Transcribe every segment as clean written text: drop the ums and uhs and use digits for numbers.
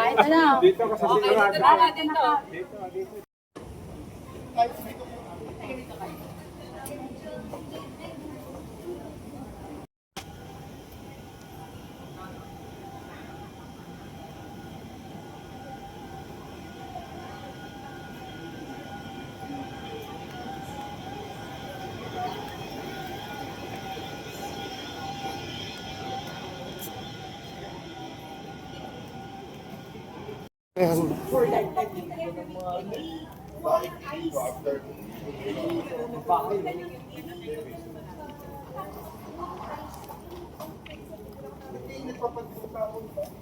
Ito na. Dito ka sa sigurado. Dito. Ayan.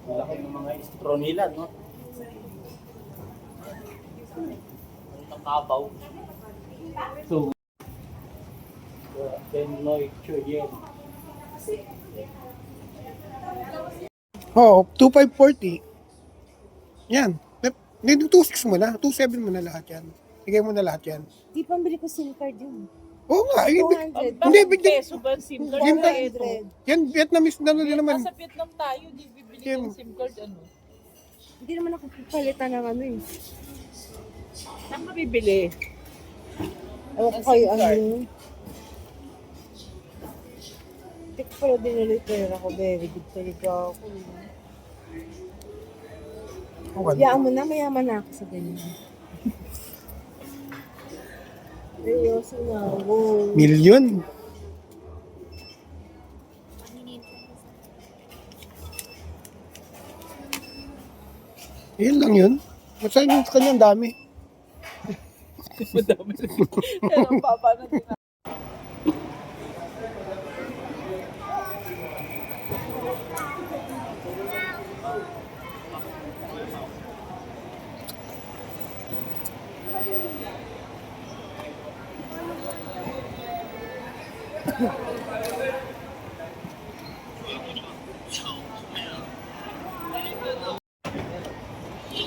Laki ng mga istro nila, no? Ang kabaw. So, Benoy Chuyen. Oo, 2,540. Yan. Hindi, 2,600 mo na. 2,700 mo na lahat yan. Bigay mo na lahat yan. Di pambili ko SIM card yun. Oo nga. 200. Hindi, bigyan. Peso ba SIM card? Yan, Ano ito? yan, Vietnamese na din naman. Nasa Vietnam tayo, di bibili Yan. ng SIM card ano? Hindi naman ako pipalitan ng ano eh. Saan ka bibili? Ewan ko Ang kayo SIM ano card. yun. Hindi ko pala diniliter ako. Very good talaga ako. Okay. Hayaan mo na, mayaman na ako sa ganyan. Seryoso na. Wow. Milyon. Yun lang yun. Masaya yung sa kanya ang dami. Madami na. Pero ang baba na din.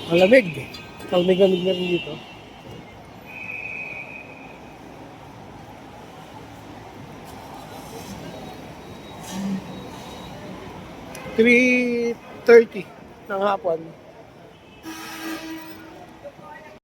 Malamig. Malamig na rin dito. $3.30 ng hapon.